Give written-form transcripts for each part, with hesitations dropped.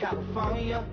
California.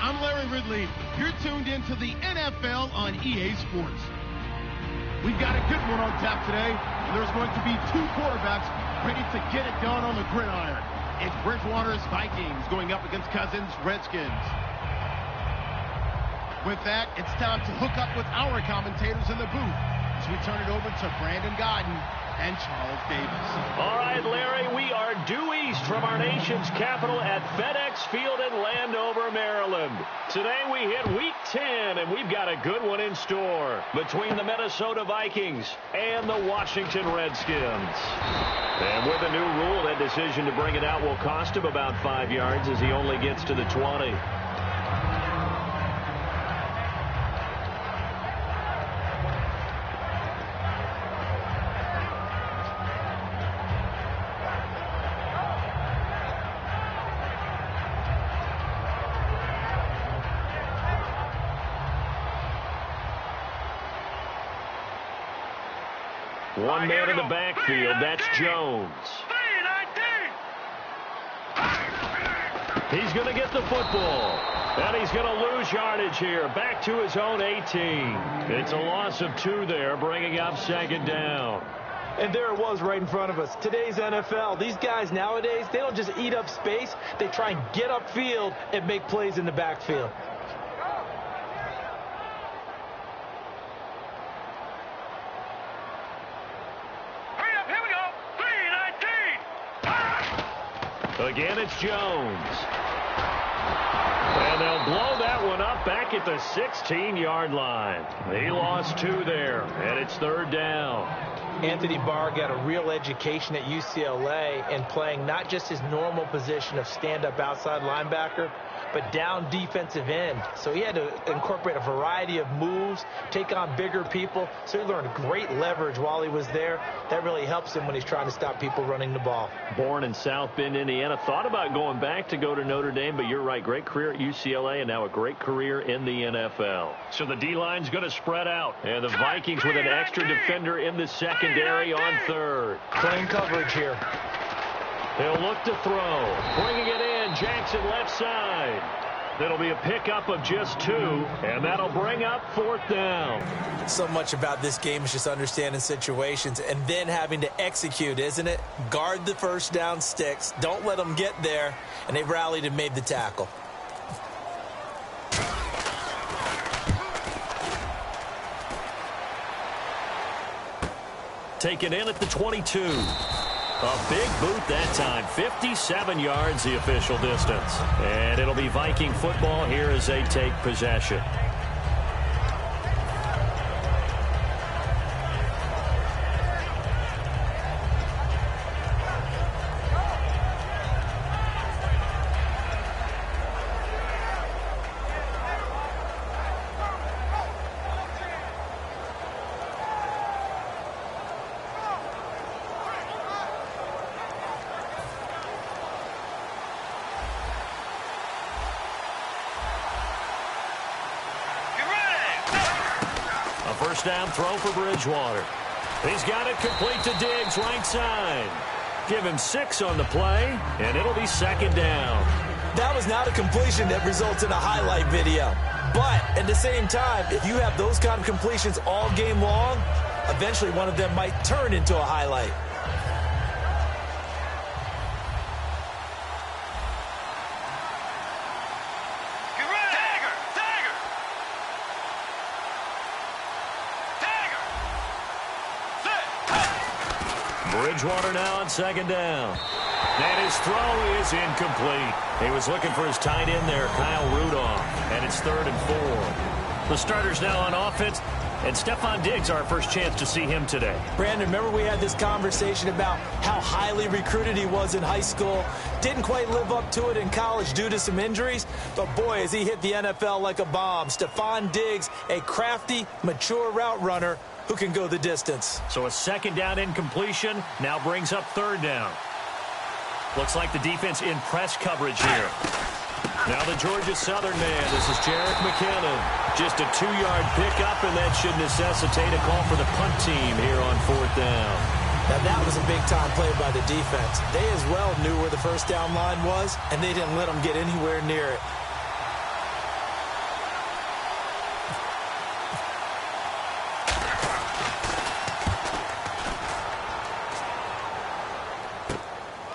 I'm Larry Ridley. You're tuned into the NFL on EA Sports. We've got a good one on tap today. There's going to be two quarterbacks ready to get it done on the gridiron. It's Bridgewater's Vikings going up against Cousins' Redskins. With that, it's time to hook up with our commentators in the booth as we turn it over to Brandon Godden and Charles Davis. All right, Larry, we are due east from our nation's capital at FedEx Field in Landover, Maryland. Today we hit Week 10, and we've got a good one in store between the Minnesota Vikings and the Washington Redskins. And with a new rule, that decision to bring it out will cost him about 5 yards as he only gets to the 20. One man in the backfield, that's Jones. He's going to get the football. And he's going to lose yardage here, back to his own 18. It's a loss of 2 there, bringing up second down. And there it was right in front of us. Today's NFL, these guys nowadays, they don't just eat up space. They try and get upfield and make plays in the backfield. Again, it's Jones. And they'll blow that one up back at the 16-yard line. He lost 2 there, and it's 3rd down. Anthony Barr got a real education at UCLA in playing not just his normal position of stand-up outside linebacker, but down defensive end. So he had to incorporate a variety of moves, take on bigger people. So he learned great leverage while he was there. That really helps him when he's trying to stop people running the ball. Born in South Bend, Indiana. Thought about going back to go to Notre Dame, but you're right. Great career at UCLA and now a great career in the NFL. So the D-line's going to spread out. And the Vikings with an extra defender in the secondary on 3rd. Plain coverage here. He'll look to throw. Bringing it in. Jackson left side. That'll be a pickup of just 2, and that'll bring up 4th down. So much about this game is just understanding situations and then having to execute, isn't it? Guard the first down sticks. Don't let them get there. And they rallied and made the tackle. Taken in at the 22. A big boot that time. 57 yards the official distance. And it'll be Viking football here as they take possession. First down throw for Bridgewater. He's got it complete to Diggs, right side. Give him 6 on the play, and it'll be 2nd down. That was not a completion that results in a highlight video. But at the same time, if you have those kind of completions all game long, eventually one of them might turn into a highlight. Bridgewater now on 2nd down. And his throw is incomplete. He was looking for his tight end there, Kyle Rudolph. And it's 3rd and 4. The starters now on offense. And Stephon Diggs, our first chance to see him today. Brandon, remember we had this conversation about how highly recruited he was in high school. Didn't quite live up to it in college due to some injuries. But, boy, as he hit the NFL like a bomb. Stephon Diggs, a crafty, mature route runner who can go the distance. So a 2nd down incompletion now brings up 3rd down. Looks like the defense in press coverage here. Now the Georgia Southern man. This is Jerick McKinnon. Just a 2-yard pickup, and that should necessitate a call for the punt team here on 4th down. Now that was a big-time play by the defense. They as well knew where the first down line was, and they didn't let them get anywhere near it.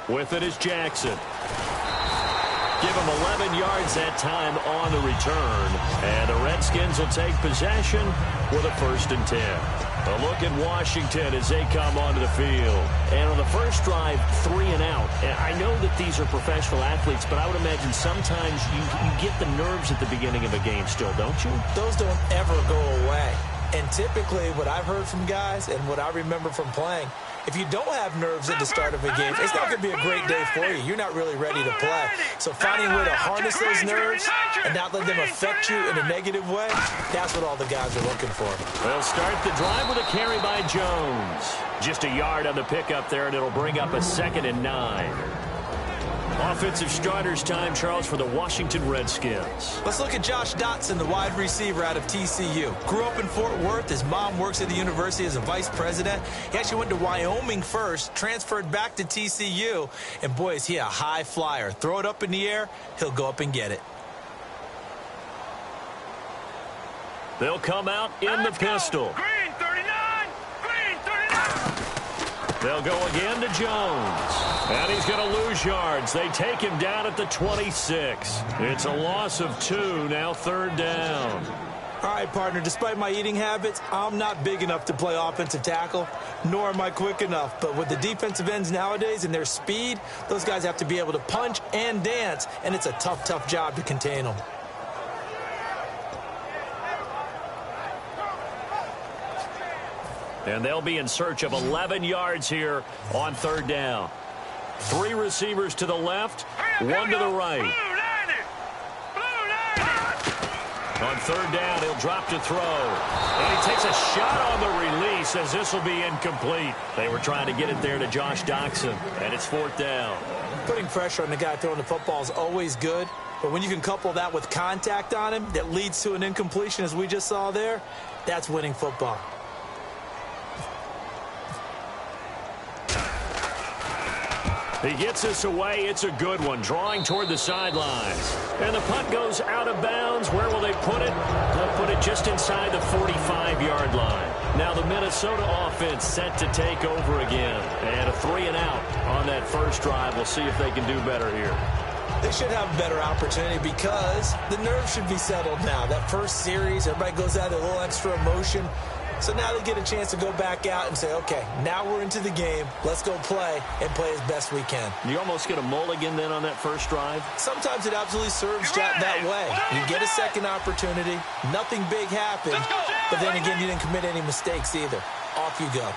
With it is Jackson. Give him 11 yards that time on the return. And the Redskins will take possession with a 1st and 10. A look at Washington as they come onto the field. And on the first drive, 3 and out. And I know that these are professional athletes, but I would imagine sometimes you get the nerves at the beginning of a game still, don't you? Those don't ever go away. And typically what I've heard from guys and what I remember from playing, if you don't have nerves at the start of a game, it's not going to be a great day for you. You're not really ready to play. So finding a way to harness those nerves and not let them affect you in a negative way, that's what all the guys are looking for. They'll start the drive with a carry by Jones. Just a yard on the pickup there, and it'll bring up a 2nd and 9. Offensive starters time, Charles, for the Washington Redskins. Let's look at Josh Dotson, the wide receiver out of TCU. Grew up in Fort Worth. His mom works at the university as a vice president. He actually went to Wyoming first, transferred back to TCU. And, boy, is he a high flyer. Throw it up in the air, he'll go up and get it. They'll come out in the pistol. Green 39! Green 39! They'll go again to Jones. And he's going to lose yards. They take him down at the 26. It's a loss of 2, now 3rd down. All right, partner, despite my eating habits, I'm not big enough to play offensive tackle, nor am I quick enough. But with the defensive ends nowadays and their speed, those guys have to be able to punch and dance, and it's a tough, tough job to contain them. And they'll be in search of 11 yards here on third down. 3 receivers to the left, 1 to the right. On third down, he'll drop to throw. And he takes a shot on the release as this will be incomplete. They were trying to get it there to Josh Doxson, and it's 4th down. Putting pressure on the guy throwing the football is always good, but when you can couple that with contact on him that leads to an incompletion, as we just saw there, that's winning football. He gets this away. It's a good one, drawing toward the sidelines. And the punt goes out of bounds. Where will they put it? They'll put it just inside the 45-yard line. Now the Minnesota offense set to take over again. And a 3-and-out on that first drive. We'll see if they can do better here. They should have a better opportunity because the nerves should be settled now. That first series, everybody goes out with a little extra emotion. So now they get a chance to go back out and say, okay, now we're into the game. Let's go play and play as best we can. You almost get a mulligan then on that first drive? Sometimes it absolutely serves that way. You get a second opportunity. Nothing big happened. But then again, you didn't commit any mistakes either. Off you go.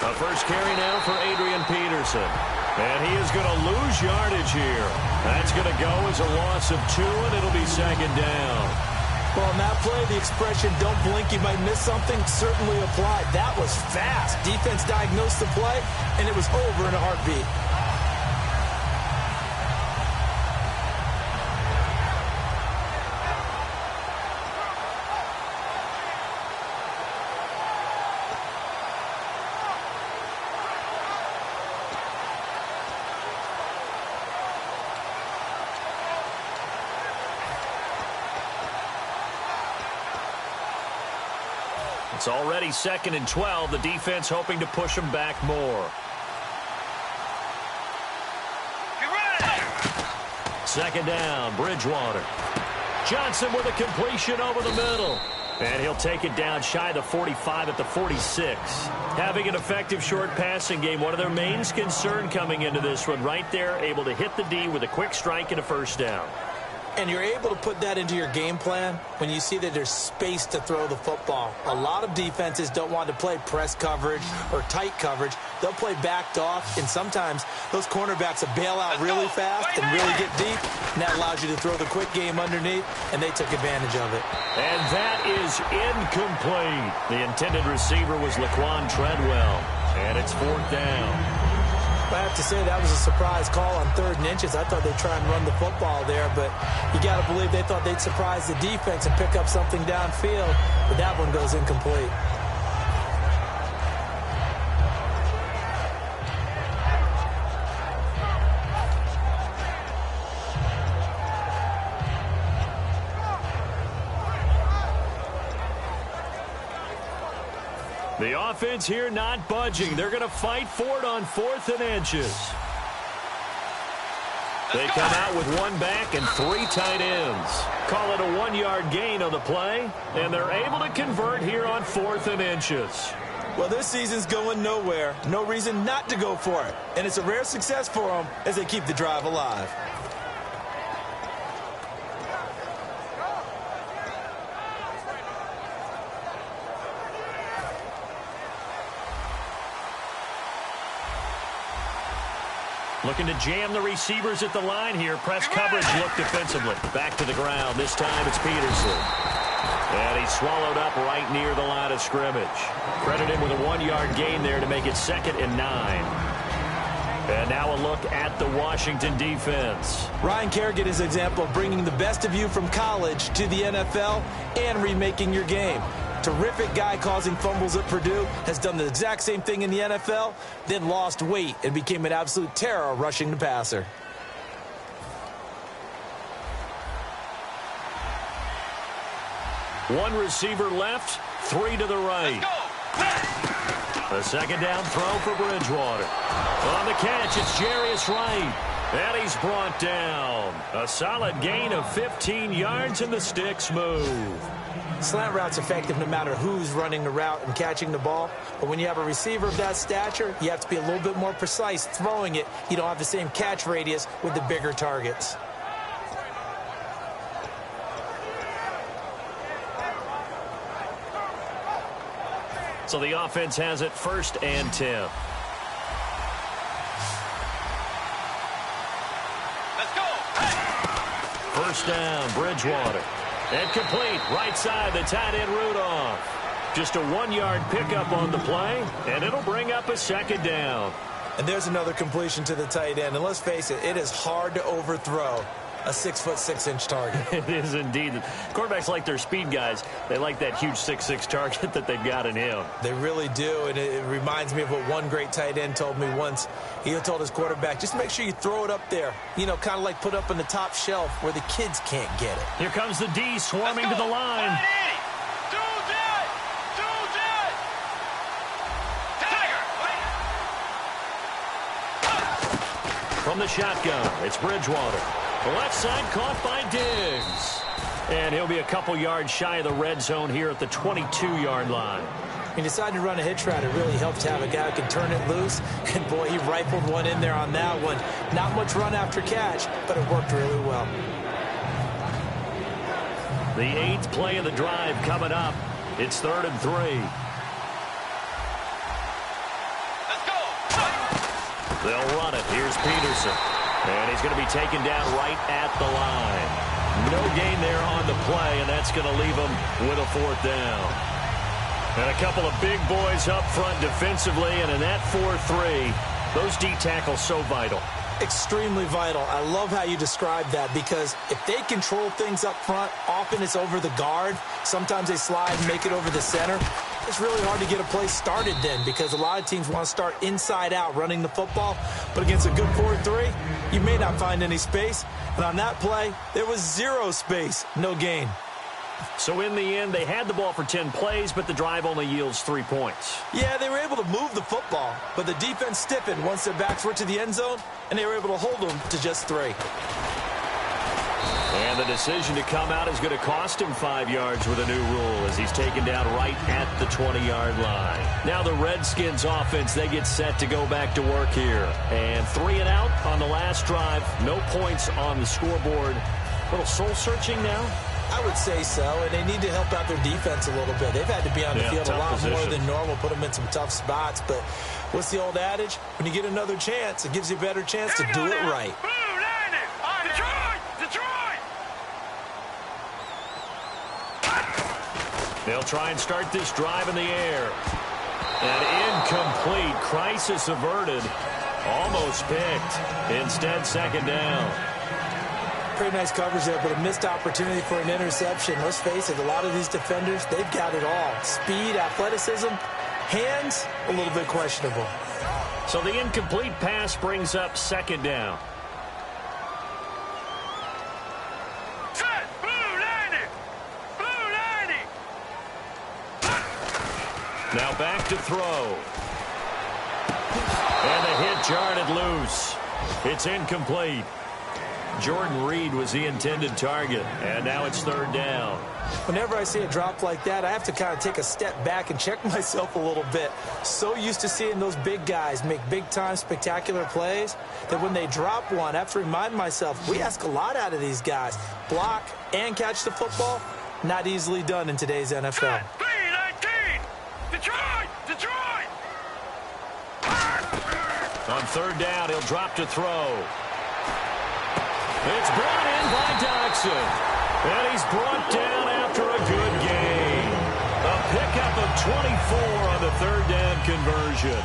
A first carry now for Adrian Peterson. And he is going to lose yardage here. That's going to go as a loss of 2, and it'll be 2nd down. Well, on that play, the expression, don't blink, you might miss something, certainly applied. That was fast. Defense diagnosed the play, and it was over in a heartbeat. It's already 2nd and 12. The defense hoping to push them back more. Second down, Bridgewater. Johnson with a completion over the middle. And he'll take it down shy of the 45 at the 46. Having an effective short passing game, one of their main concern coming into this one, right there, able to hit the D with a quick strike and a first down. And you're able to put that into your game plan when you see that there's space to throw the football. A lot of defenses don't want to play press coverage or tight coverage. They'll play backed off, and sometimes those cornerbacks will bail out really fast and really get deep, and that allows you to throw the quick game underneath, and they took advantage of it. And that is incomplete. The intended receiver was Laquan Treadwell, and it's 4th down. I have to say that was a surprise call on 3rd and inches. I thought they'd try and run the football there, but you got to believe they thought they'd surprise the defense and pick up something downfield, but that one goes incomplete. The offense here not budging. They're going to fight for it on 4th and inches. They come out with 1 back and 3 tight ends. Call it a 1-yard gain on the play, and they're able to convert here on 4th and inches. Well, this season's going nowhere. No reason not to go for it. And it's a rare success for them as they keep the drive alive. Looking to jam the receivers at the line here. Press coverage look defensively. Back to the ground. This time it's Peterson. And he's swallowed up right near the line of scrimmage. Credit him with a 1-yard gain there to make it 2nd and 9. And now a look at the Washington defense. Ryan Kerrigan is an example of bringing the best of you from college to the NFL and remaking your game. Terrific guy causing fumbles at Purdue, has done the exact same thing in the NFL, then lost weight and became an absolute terror rushing the passer. One receiver left, 3 to the right. A 2nd down throw for Bridgewater. On the catch, it's Jarius Wright. And he's brought down. A solid gain of 15 yards and the sticks move. Slant route's effective no matter who's running the route and catching the ball. But when you have a receiver of that stature, you have to be a little bit more precise throwing it. You don't have the same catch radius with the bigger targets. So the offense has it 1st and 10. Let's go. Hey. 1st down, Bridgewater. And complete, right side, the tight end Rudolph. Just a 1-yard pickup on the play, and it'll bring up a 2nd down. And there's another completion to the tight end. And let's face it, it is hard to overthrow a 6'6" target. It is indeed. Quarterbacks like their speed guys. They like that huge 6'6" target that they've got in him. They really do, and it reminds me of what one great tight end told me once. He told his quarterback, just make sure you throw it up there. You know, kind of like put up on the top shelf where the kids can't get it. Here comes the D swarming to the line. From the shotgun, it's Bridgewater. The left side caught by Diggs. And he'll be a couple yards shy of the red zone here at the 22-yard line. He decided to run a hitch route. It really helped to have a guy who can turn it loose. And, boy, he rifled one in there on that one. Not much run after catch, but it worked really well. The 8th play of the drive coming up. It's 3rd and 3. They'll run it. Here's Peterson. And he's going to be taken down right at the line. No gain there on the play, and that's going to leave him with a 4th down. And a couple of big boys up front defensively, and in that 4-3, those D tackles so vital. Extremely vital. I love how you describe that, because if they control things up front, often it's over the guard. Sometimes they slide and make it over the center. It's really hard to get a play started then, because a lot of teams want to start inside out running the football. But against a good 4-3, you may not find any space. And on that play, there was 0 space, no gain. So in the end, they had the ball for 10 plays, but the drive only yields 3 points. Yeah, they were able to move the football, but the defense stiffened once their backs were to the end zone, and they were able to hold them to just 3. And the decision to come out is going to cost him 5 yards with a new rule as he's taken down right at the 20-yard line. Now the Redskins offense, they get set to go back to work here. And 3 and out on the last drive. No points on the scoreboard. A little soul-searching now? I would say so, and they need to help out their defense a little bit. They've had to be on the field a lot more than normal, put them in some tough spots. But what's the old adage? When you get another chance, it gives you a better chance to do it right. They'll try and start this drive in the air. And incomplete. Crisis averted. Almost picked. Instead, 2nd down. Pretty nice coverage there, but a missed opportunity for an interception. Let's face it, a lot of these defenders, they've got it all. Speed, athleticism, hands, a little bit questionable. So the incomplete pass brings up 2nd down. Now back to throw. And the hit jarred it loose. It's incomplete. Jordan Reed was the intended target, and now it's 3rd down. Whenever I see a drop like that, I have to kind of take a step back and check myself a little bit. So used to seeing those big guys make big-time spectacular plays that when they drop one, I have to remind myself, we ask a lot out of these guys. Block and catch the football, not easily done in today's NFL. Detroit! On 3rd down, he'll drop to throw. It's brought in by Doxson. And he's brought down after a good gain. A pickup of 24 on the 3rd down conversion.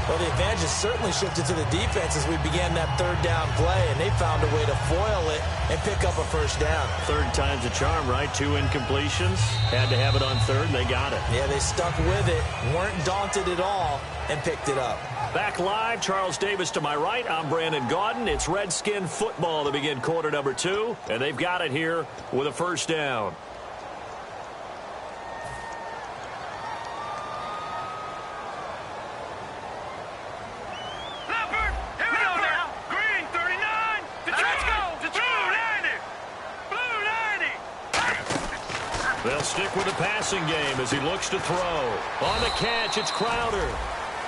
Well, the advantage has certainly shifted to the defense as we began that 3rd down play, and they found a way to foil it and pick up a 1st down. 3rd time's a charm, right? 2 incompletions. Had to have it on 3rd, and they got it. Yeah, they stuck with it, weren't daunted at all, and picked it up. Back live, Charles Davis to my right. I'm Brandon Gaudin. It's Redskin football to begin quarter number 2, and they've got it here with a 1st down. They'll stick with the passing game as he looks to throw. On the catch, it's Crowder.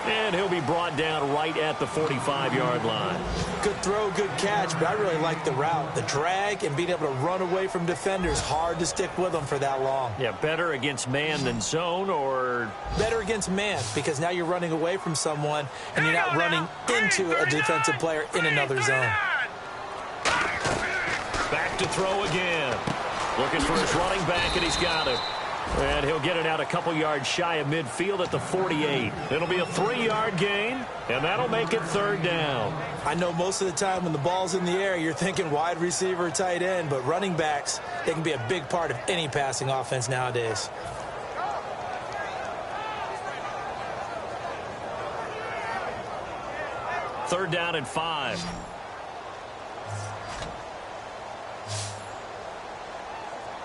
And he'll be brought down right at the 45-yard line. Good throw, good catch, but I really like the route. The drag and being able to run away from defenders, hard to stick with them for that long. Yeah, better against man than zone, or? Better against man, because now you're running away from someone and you're not running into a defensive player in another zone. Back to throw again. Looking for his running back, and he's got it. And he'll get it out a couple yards shy of midfield at the 48. It'll be a 3-yard gain, and that'll make it 3rd down. I know most of the time when the ball's in the air, you're thinking wide receiver, tight end, but running backs, they can be a big part of any passing offense nowadays. Third down and 5.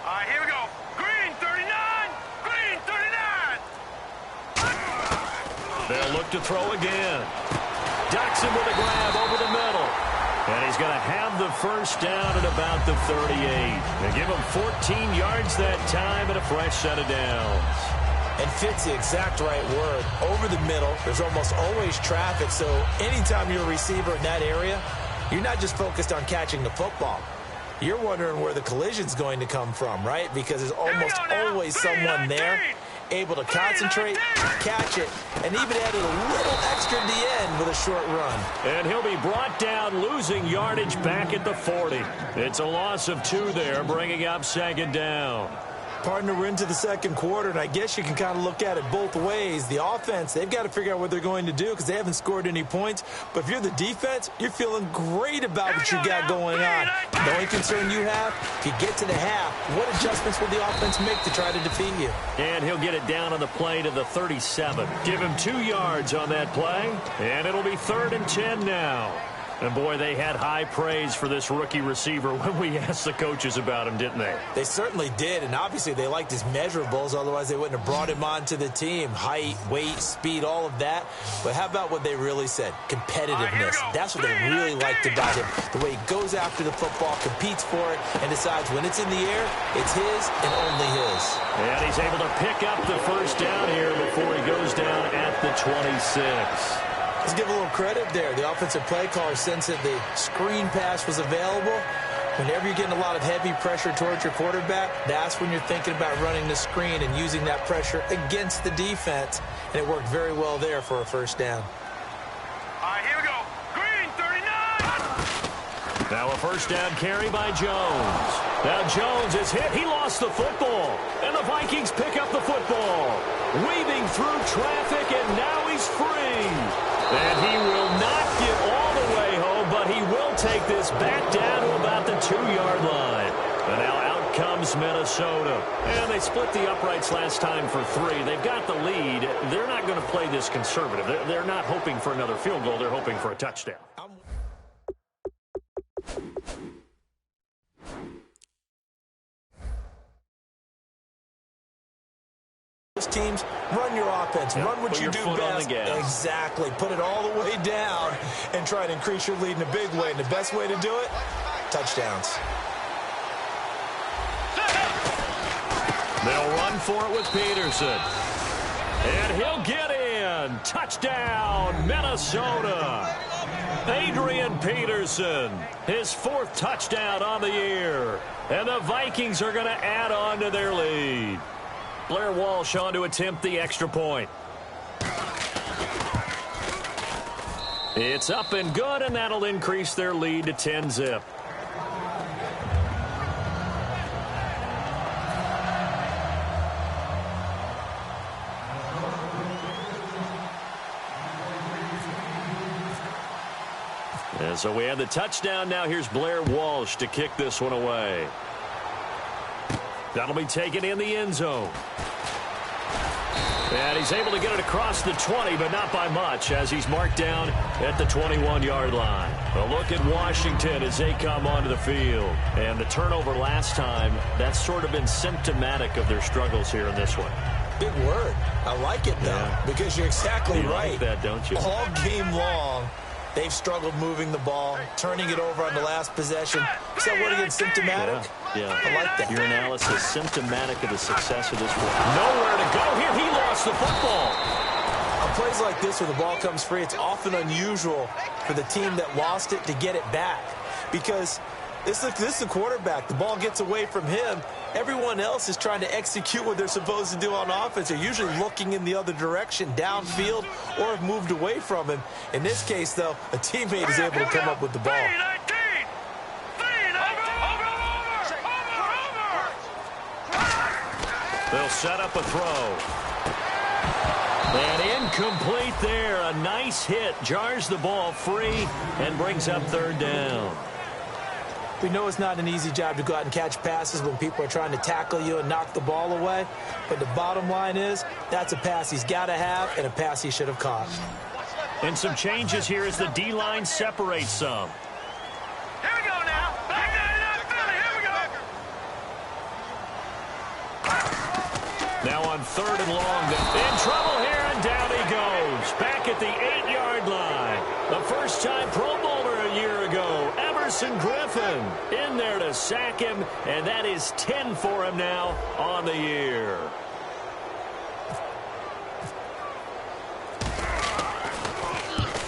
All right, here we go. Green 39. Green 39. They'll look to throw again. Ducks him with a grab over the middle. And he's going to have the first down at about the 38. They give him 14 yards that time and a fresh set of downs. And fits the exact right word. Over the middle, there's almost always traffic, so anytime you're a receiver in that area, you're not just focused on catching the football. You're wondering where the collision's going to come from, right? Because there's almost always someone there able to concentrate, catch it, and even added a little extra at the end with a short run. And he'll be brought down, losing yardage back at the 40. It's a loss of 2 there, bringing up 2nd down. Partner, we're into the second quarter, and I guess you can kind of look at it both ways. The offense, they've got to figure out what they're going to do because they haven't scored any points. But if you're the defense, you're feeling great about what you got going on. The only concern you have, if you get to the half, what adjustments will the offense make to try to defeat you? And he'll get it down on the play to the 37. Give him 2 yards on that play, and it'll be 3rd and 10 now. And, boy, they had high praise for this rookie receiver when we asked the coaches about him, didn't they? They certainly did, and obviously they liked his measurables. Otherwise, they wouldn't have brought him onto the team. Height, weight, speed, all of that. But how about what they really said? Competitiveness. That's what they really liked about him. The way he goes after the football, competes for it, and decides when it's in the air, it's his and only his. And he's able to pick up the first down here before he goes down at the 26. Let's give a little credit there. The offensive play caller sensed that the screen pass was available. Whenever you're getting a lot of heavy pressure towards your quarterback, that's when you're thinking about running the screen and using that pressure against the defense. And it worked very well there for a first down. All right, here we go. Green 39. Now a first down carry by Jones. Now Jones is hit. He lost the football. And the Vikings pick up the football. Weaving through traffic, and now he's free. And he will not get all the way home, but he will take this back down to about the 2-yard line. And now out comes Minnesota. And they split the uprights last time for 3. They've got the lead. They're not going to play this conservative. They're not hoping for another field goal. They're hoping for a touchdown. Teams, run your offense. Run what you do best. Exactly. Put it all the way down and try to increase your lead in a big way. And the best way to do it, touchdowns. They'll run for it with Peterson. And he'll get in. Touchdown, Minnesota. Adrian Peterson, his 4th touchdown on the year. And the Vikings are going to add on to their lead. Blair Walsh on to attempt the extra point. It's up and good, and that'll increase their lead to 10-zip. And so we have the touchdown. Now here's Blair Walsh to kick this one away. That'll be taken in the end zone. And he's able to get it across the 20, but not by much, as he's marked down at the 21-yard line. A look at Washington as they come onto the field. And the turnover last time, that's sort of been symptomatic of their struggles here in this one. Big word. I like it, though, because you're exactly right. You like that, don't you? All game long, they've struggled moving the ball, turning it over on the last possession. Is that word again, symptomatic? Yeah. I like that. Your analysis, symptomatic of the success of this one. Nowhere to go here. He lost the football. A plays like this where the ball comes free, it's often unusual for the team that lost it to get it back. Because this is the quarterback. The ball gets away from him. Everyone else is trying to execute what they're supposed to do on offense. They're usually looking in the other direction, downfield, or have moved away from him. In this case, though, a teammate is able to come up with the ball. They'll set up a throw. And incomplete there. A nice hit. Jars the ball free and brings up third down. We know it's not an easy job to go out and catch passes when people are trying to tackle you and knock the ball away. But the bottom line is, that's a pass he's got to have and a pass he should have caught. And some changes here as the D-line separates some. Here we go now. Here we go. Now on third and long. In trouble here, and down he goes. Back at the 8-yard line. The first-time Pro Bowler a year ago, Emerson Griffin, in there to sack him, and that is 10 for him now on the year.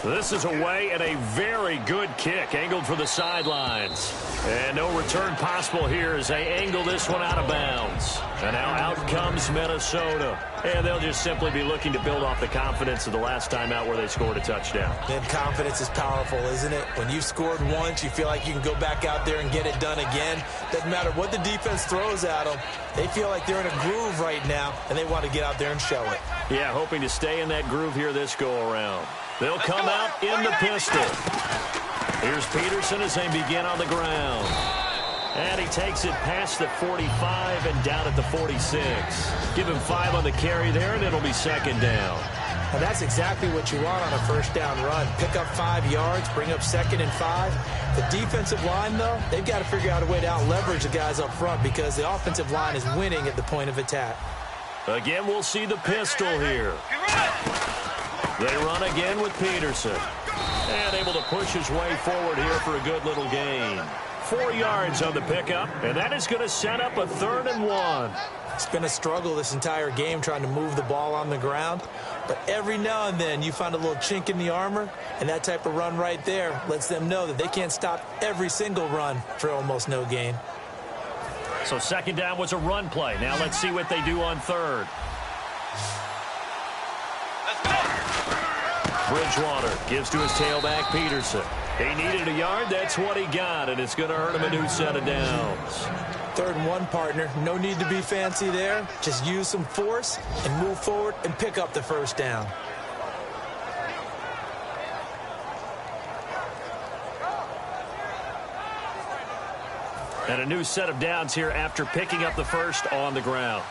This is away and a very good kick, angled for the sidelines. And no return possible here as they angle this one out of bounds. And now out comes Minnesota. And they'll just simply be looking to build off the confidence of the last time out where they scored a touchdown. And confidence is powerful, isn't it? When you've scored once, you feel like you can go back out there and get it done again. Doesn't matter what the defense throws at them. They feel like they're in a groove right now, and they want to get out there and show it. Yeah, hoping to stay in that groove here this go-around. They'll come out in the pistol. Here's Peterson as they begin on the ground. And he takes it past the 45 and down at the 46. Give him 5 on the carry there, and it'll be second down. And that's exactly what you want on a first down run. Pick up 5 yards, bring up 2nd and 5. The defensive line, though, they've got to figure out a way to out-leverage the guys up front because the offensive line is winning at the point of attack. Again, we'll see the pistol here. They run again with Peterson. And able to push his way forward here for a good little gain. 4 yards on the pickup, and that is going to set up a 3rd and 1. It's been a struggle this entire game trying to move the ball on the ground. But every now and then you find a little chink in the armor, and that type of run right there lets them know that they can't stop every single run for almost no gain. So second down was a run play. Now let's see what they do on third. Bridgewater gives to his tailback, Peterson. He needed a yard. That's what he got, and it's going to earn him a new set of downs. 3rd and 1, partner. No need to be fancy there. Just use some force and move forward and pick up the first down. And a new set of downs here after picking up the first on the ground.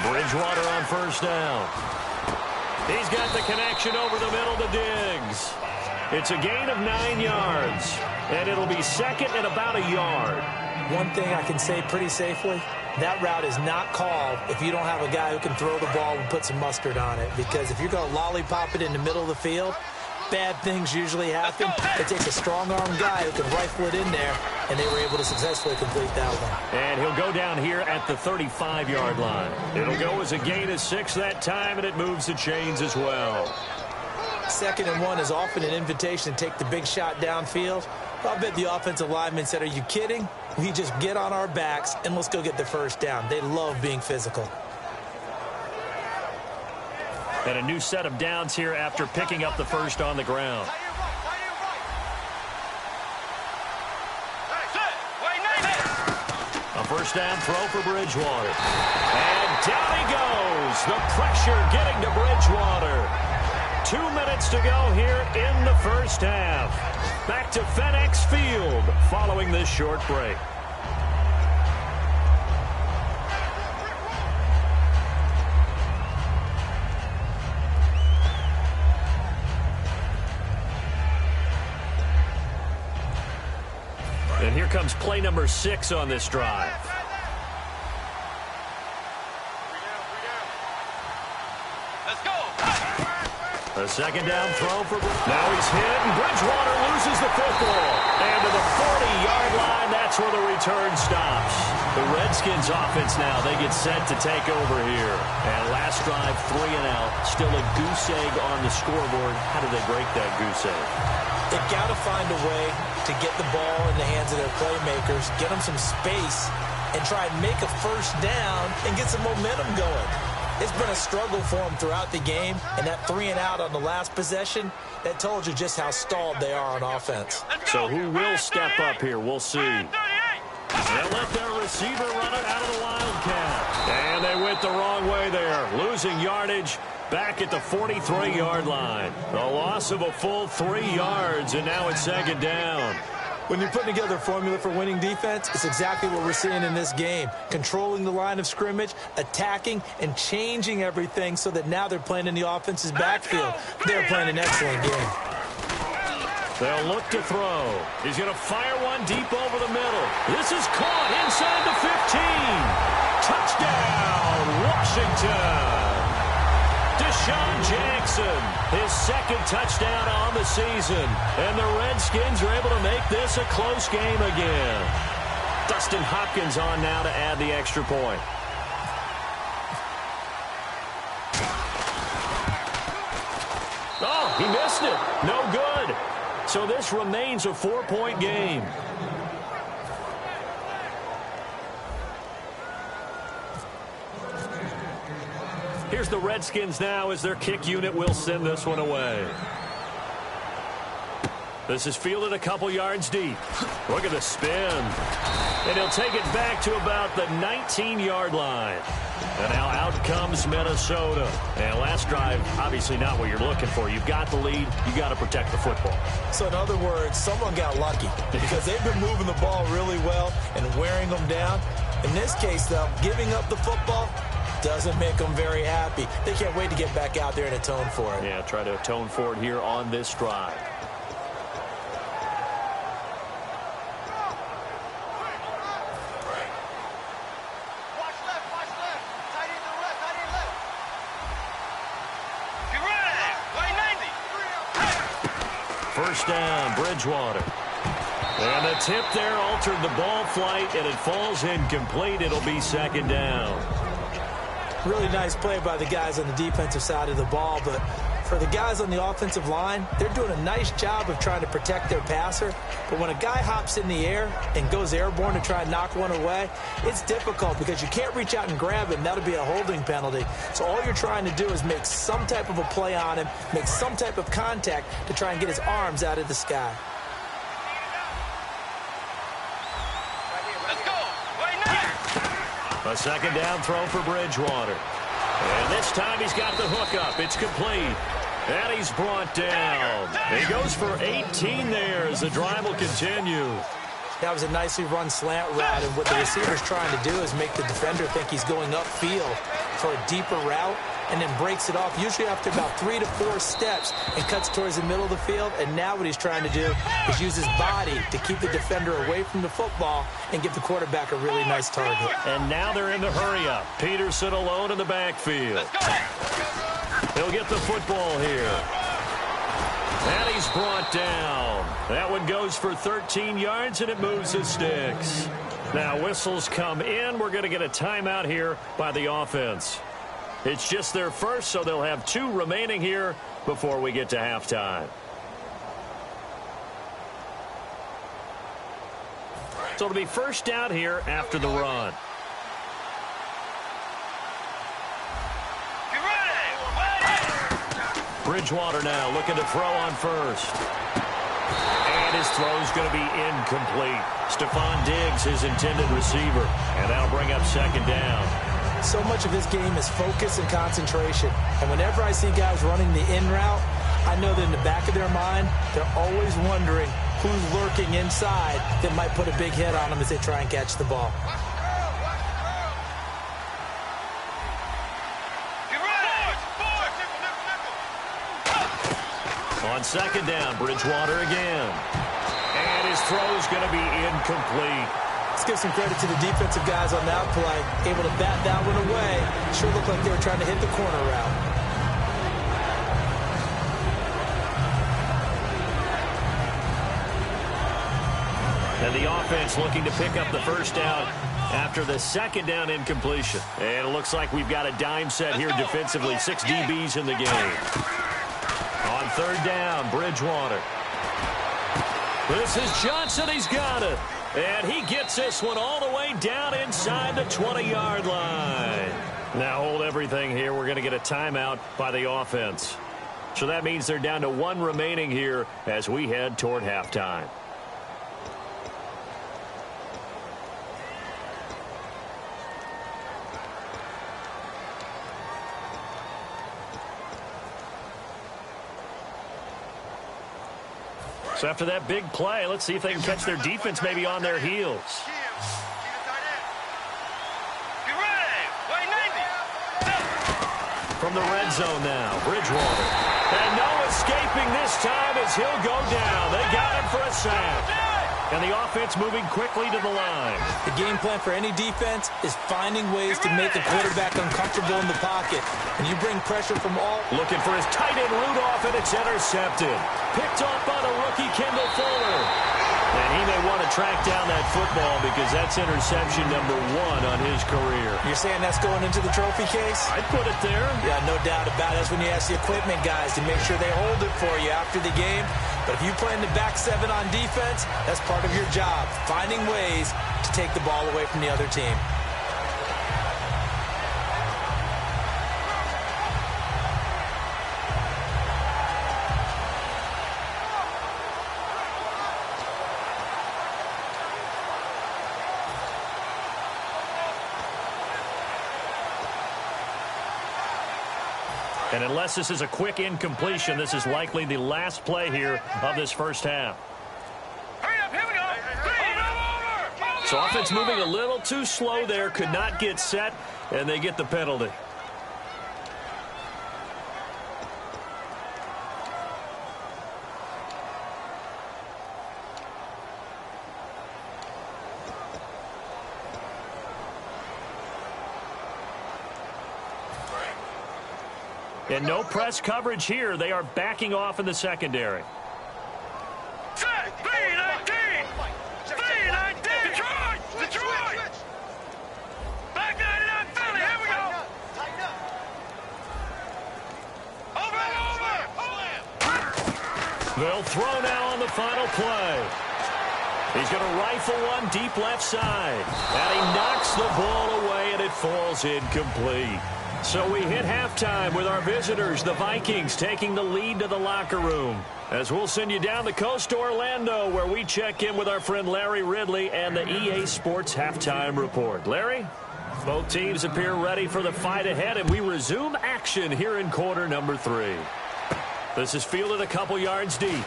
Bridgewater on first down. He's got the connection over the middle to Diggs. It's a gain of 9 yards, and it'll be second and about a yard. One thing I can say pretty safely, that route is not called if you don't have a guy who can throw the ball and put some mustard on it. Because if you're going to lollipop it in the middle of the field, bad things usually happen. It takes a strong-arm guy who can rifle it in there, and they were able to successfully complete that one. And he'll go down here at the 35-yard line. It'll go as a gain of 6 that time, and it moves the chains as well. 2nd and 1 is often an invitation to take the big shot downfield. I'll bet the offensive lineman said, "Are you kidding? We just get on our backs, and let's go get the first down." They love being physical. And a new set of downs here after picking up the first on the ground. A first down throw for Bridgewater. And down he goes. The pressure getting to Bridgewater. 2 minutes to go here in the first half. Back to FedEx Field following this short break. And here comes play number 6 on this drive. A second down throw for... Now he's hit, and Bridgewater loses the football. And to the 40-yard line, that's where the return stops. The Redskins offense now, they get set to take over here. And last drive, 3 and out. Still a goose egg on the scoreboard. How do they break that goose egg? They've got to find a way to get the ball in the hands of their playmakers, get them some space, and try and make a first down and get some momentum going. It's been a struggle for them throughout the game, and that 3 and out on the last possession, that told you just how stalled they are on offense. So who will step up here? We'll see. They'll let their receiver run it out of the Wildcat. And they went the wrong way there, losing yardage back at the 43-yard line. The loss of a full 3 yards, and now it's second down. When you're putting together a formula for winning defense, it's exactly what we're seeing in this game. Controlling the line of scrimmage, attacking, and changing everything so that now they're playing in the offense's backfield. They're playing an excellent game. They'll look to throw. He's going to fire one deep over the middle. This is caught inside the 15. Touchdown, Washington. Deshaun Jackson, his second touchdown on the season. And the Redskins are able to make this a close game again. Dustin Hopkins on now to add the extra point. Oh, he missed it. No good. So this remains a 4-point game. Here's the Redskins now as their kick unit will send this one away. This is fielded a couple yards deep. Look at the spin. And he'll take it back to about the 19-yard line. And now out comes Minnesota. And last drive, obviously not what you're looking for. You've got the lead. You've got to protect the football. So in other words, someone got lucky because they've been moving the ball really well and wearing them down. In this case, though, giving up the football doesn't make them very happy. They can't wait to get back out there and atone for it. Yeah, try to atone for it here on this drive. First down, Bridgewater. And the tip there altered the ball flight, and it falls incomplete. It'll be second down. Really nice play by the guys on the defensive side of the ball, but for the guys on the offensive line, they're doing a nice job of trying to protect their passer. But when a guy hops in the air and goes airborne to try and knock one away, it's difficult because you can't reach out and grab him. That'll be a holding penalty. So all you're trying to do is make some type of a play on him, make some type of contact to try and get his arms out of the sky. A second down throw for Bridgewater. And this time he's got the hook up. It's complete. And he's brought down. He goes for 18 there as the drive will continue. That was a nicely run slant route, and what the receiver's trying to do is make the defender think he's going upfield for a deeper route and then breaks it off, usually after about 3 to 4 steps, and cuts towards the middle of the field. And now what he's trying to do is use his body to keep the defender away from the football and give the quarterback a really nice target. And now they're in the hurry-up. Peterson alone in the backfield. He'll get the football here. And he's brought down. That one goes for 13 yards, and it moves the sticks. Now whistles come in. We're going to get a timeout here by the offense. It's just their first, so they'll have 2 remaining here before we get to halftime. So it'll be first down here after the run. Bridgewater now looking to throw on first. And his throw's going to be incomplete. Stephon Diggs, his intended receiver. And that'll bring up second down. So much of this game is focus and concentration. And whenever I see guys running the in route, I know that in the back of their mind, they're always wondering who's lurking inside that might put a big hit on them as they try and catch the ball. On second down, Bridgewater again. And his throw's going to be incomplete. Let's give some credit to the defensive guys on that play. Able to bat that one away. Sure looked like they were trying to hit the corner route. And the offense looking to pick up the first down after the second down incompletion. And it looks like we've got a dime set here defensively. 6 DBs in the game. On third down, Bridgewater. This is Johnson. He's got it. And he gets this one all the way down inside the 20-yard line. Now hold everything here. We're going to get a timeout by the offense. So that means they're down to 1 remaining here as we head toward halftime. So after that big play, let's see if they can catch their defense maybe on their heels. From the red zone now, Bridgewater. And no escaping this time as he'll go down. They got him for a sack. And the offense moving quickly to the line. The game plan for any defense is finding ways to make the quarterback uncomfortable in the pocket. And you bring pressure from all. Looking for his tight end Rudolph, and it's intercepted. Picked off by the rookie Kendall Fuller. And he may want to track down that football because that's interception number 1 on his career. You're saying that's going into the trophy case? I'd put it there. Yeah, no doubt about it. That's when you ask the equipment guys to make sure they hold it for you after the game. But if you play in the back 7 on defense, that's part of your job, finding ways to take the ball away from the other team. And unless this is a quick incompletion, this is likely the last play here of this first half. Hurry up, here we go. So offense moving a little too slow there, could not get set, and they get the penalty. And no press coverage here. They are backing off in the secondary. Set, B-19! B-19! Detroit! Detroit! Back 99 Philly, here we go! Over! They'll throw now on the final play. He's going to rifle one deep left side. And he knocks the ball away, and it falls incomplete. So we hit halftime with our visitors, the Vikings, taking the lead to the locker room. As we'll send you down the coast to Orlando, where we check in with our friend Larry Ridley and the EA Sports Halftime Report. Larry? Both teams appear ready for the fight ahead, and we resume action here in quarter number 3. This is fielded a couple yards deep.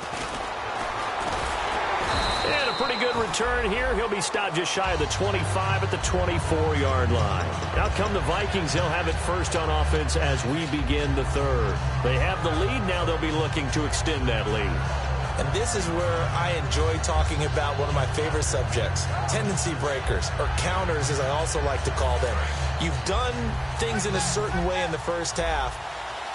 And a pretty good return here. He'll be stopped just shy of the 25 at the 24-yard line. Out come the Vikings. They'll have it first on offense as we begin the third. They have the lead. Now they'll be looking to extend that lead. And this is where I enjoy talking about one of my favorite subjects, tendency breakers, or counters as I also like to call them. You've done things in a certain way in the first half,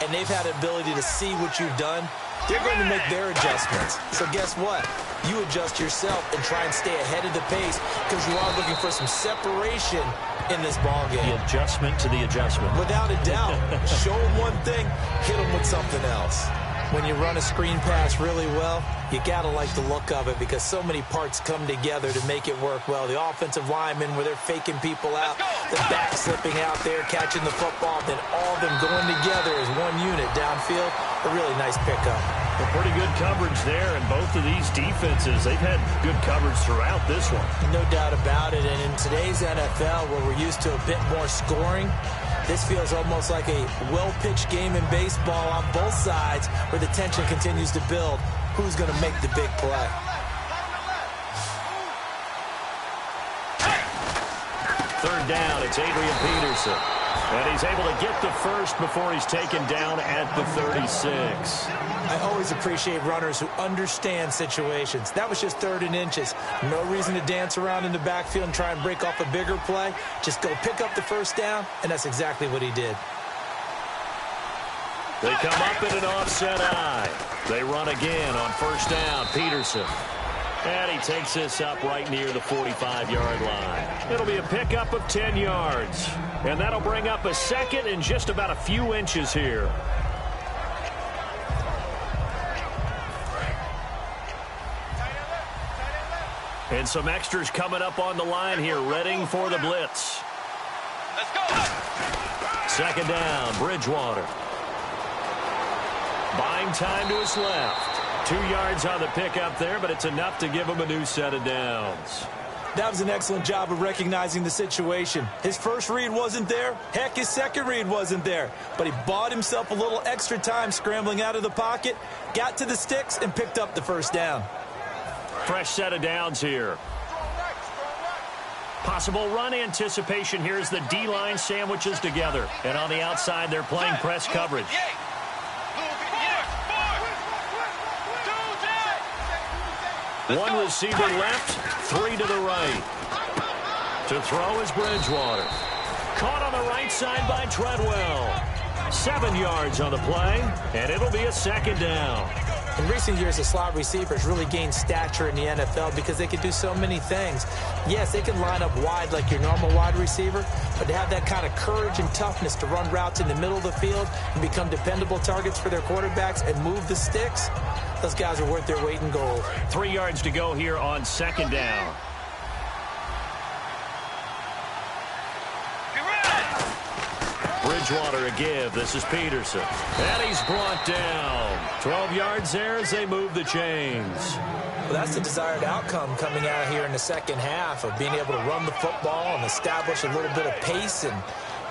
and they've had the ability to see what you've done. They're going to make their adjustments. So guess what? You adjust yourself and try and stay ahead of the pace because you are looking for some separation in this ball game. The adjustment to the adjustment. Without a doubt. Show them one thing, hit them with something else. When you run a screen pass really well, you got to like the look of it because so many parts come together to make it work well. The offensive linemen, where they're faking people out, the back slipping out there, catching the football, then all of them going together as one unit downfield. A really nice pickup. A pretty good coverage there, and both of these defenses, they've had good coverage throughout this one. No doubt about it, and in today's NFL, where we're used to a bit more scoring, this feels almost like a well-pitched game in baseball on both sides where the tension continues to build. Who's going to make the big play? Third down, it's Adrian Peterson. And he's able to get the first before he's taken down at the 36. I always appreciate runners who understand situations. That was just 3rd and inches. No reason to dance around in the backfield and try and break off a bigger play. Just go pick up the first down, and that's exactly what he did. They come up in an offset eye. They run again on first down. Peterson. And he takes this up right near the 45-yard line. It'll be a pickup of 10 yards. And that'll bring up a second and just about a few inches here. And some extras coming up on the line here, readying for the blitz. Let's go. Second down, Bridgewater. Buying time to his left. 2 yards on the pickup there, but it's enough to give him a new set of downs. That was an excellent job of recognizing the situation. His first read wasn't there. Heck, his second read wasn't there. But he bought himself a little extra time scrambling out of the pocket, got to the sticks, and picked up the first down. Fresh set of downs here. Possible run anticipation here as the D-line sandwiches together. And on the outside, they're playing press coverage. One receiver left, 3 to the right. To throw is Bridgewater. Caught on the right side by Treadwell. 7 yards on the play, and it'll be a second down. In recent years, the slot receivers really gained stature in the NFL because they can do so many things. Yes, they can line up wide like your normal wide receiver, but to have that kind of courage and toughness to run routes in the middle of the field and become dependable targets for their quarterbacks and move the sticks, those guys are worth their weight in gold. 3 yards to go here on second down. Bridgewater a give. This is Peterson. And he's brought down. 12 yards there as they move the chains. Well, that's the desired outcome coming out here in the second half of being able to run the football and establish a little bit of pace and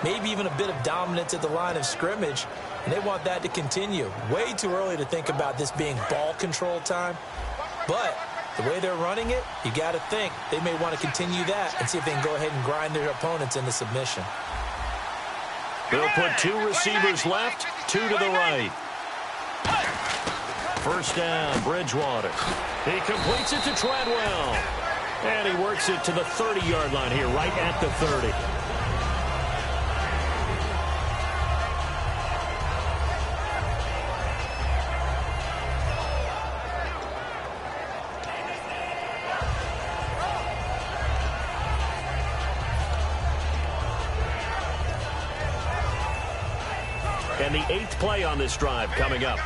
maybe even a bit of dominance at the line of scrimmage. And they want that to continue. Way too early to think about this being ball control time. But the way they're running it, you got to think they may want to continue that and see if they can go ahead and grind their opponents into submission. They'll put 2 receivers left, 2 to the right. First down, Bridgewater. He completes it to Treadwell. And he works it to the 30-yard line here, right at the 30. And the 8th play on this drive coming up.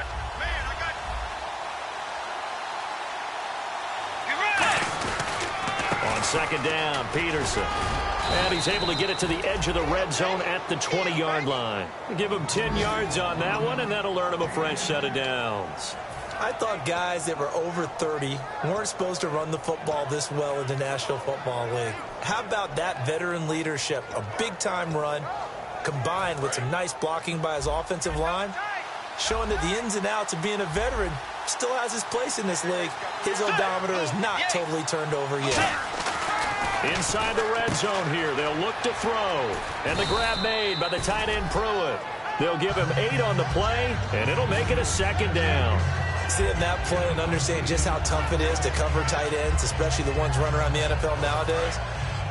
On second down, Peterson. And he's able to get it to the edge of the red zone at the 20-yard line. Give him 10 yards on that one, and that'll earn him a fresh set of downs. I thought guys that were over 30 weren't supposed to run the football this well in the National Football League. How about that veteran leadership, a big-time run, combined with some nice blocking by his offensive line, showing that the ins and outs of being a veteran still has his place in this league. His odometer is not totally turned over yet. Inside the red zone here, they'll look to throw. And the grab made by the tight end Pruitt. They'll give him 8 on the play, and it'll make it a second down. Seeing that play and understanding just how tough it is to cover tight ends, especially the ones running around the NFL nowadays,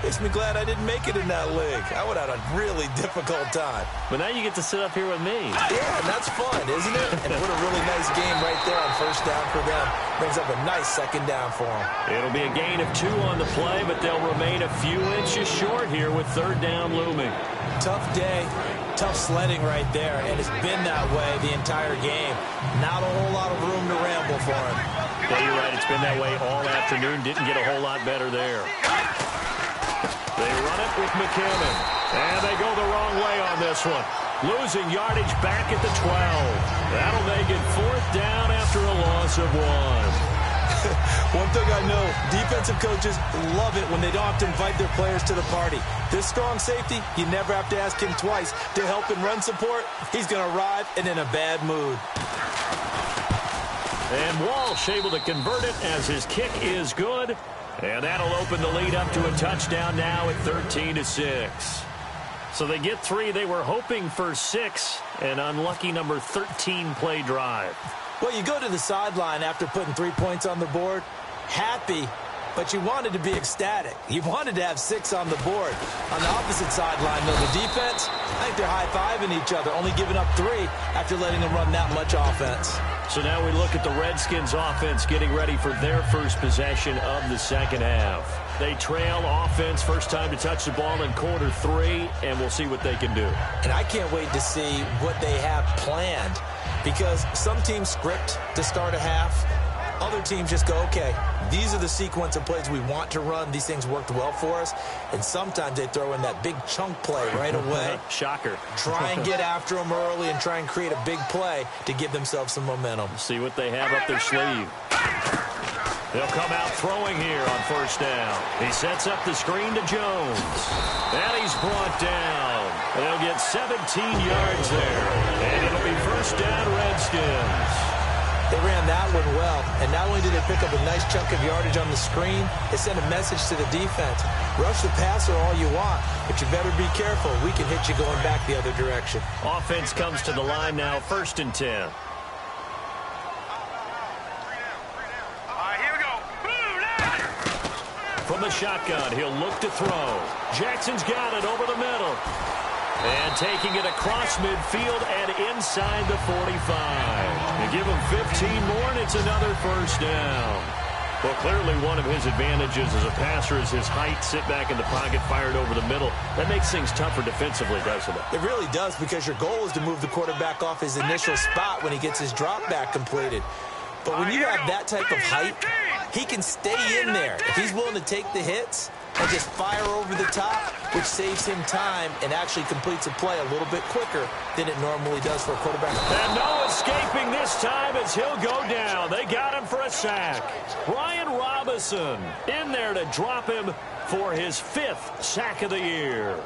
makes me glad I didn't make it in that league. I would have had a really difficult time. But now you get to sit up here with me. Yeah, and that's fun, isn't it? And what a really nice game right there on first down for them. Brings up a nice second down for them. It'll be a gain of 2 on the play, but they'll remain a few inches short here with third down looming. Tough day, tough sledding right there, and it's been that way the entire game. Not a whole lot of room to ramble for him. Yeah, you're right. It's been that way all afternoon. Didn't get a whole lot better there. They run it with McKinnon. And they go the wrong way on this one. Losing yardage back at the 12. That'll make it 4th down after a loss of 1. One thing I know, defensive coaches love it when they don't have to invite their players to the party. This strong safety, you never have to ask him twice to help in run support. He's going to arrive and in a bad mood. And Walsh able to convert it as his kick is good. And that'll open the lead up to a touchdown now at 13-6. So they get 3. They were hoping for 6. An unlucky number 13 play drive. Well, you go to the sideline after putting 3 points on the board, happy but you wanted to be ecstatic. You wanted to have 6 on the board. On the opposite sideline, though, the defense, I think they're high-fiving each other, only giving up 3 after letting them run that much offense. So now we look at the Redskins offense getting ready for their first possession of the second half. They trail offense, first time to touch the ball in quarter 3, and we'll see what they can do. And I can't wait to see what they have planned, because some teams script to start a half. Other teams just go, okay, these are the sequence of plays we want to run. These things worked well for us. And sometimes they throw in that big chunk play right away. Shocker. Try and get after them early and try and create a big play to give themselves some momentum. See what they have up their sleeve. They'll come out throwing here on first down. He sets up the screen to Jones. And he's brought down. They'll get 17 yards there. And it'll be first down Redskins. They ran that one well, and not only did they pick up a nice chunk of yardage on the screen, they sent a message to the defense. Rush the passer all you want, but you better be careful. We can hit you going back the other direction. Offense comes to the line now, 1st and 10. All right, here we go. From the shotgun, he'll look to throw. Jackson's got it over the middle. And taking it across midfield and inside the 45. You give him 15 more, and it's another first down. Well, clearly one of his advantages as a passer is his height. Sit back in the pocket, fired over the middle. That makes things tougher defensively, doesn't it? It really does, because your goal is to move the quarterback off his initial spot when he gets his drop back completed. But when you have that type of height, he can stay in there. If he's willing to take the hits and just fire over the top, which saves him time and actually completes a play a little bit quicker than it normally does for a quarterback. And no escaping this time as he'll go down. They got him for a sack. Brian Robinson in there to drop him for his 5th sack of the year.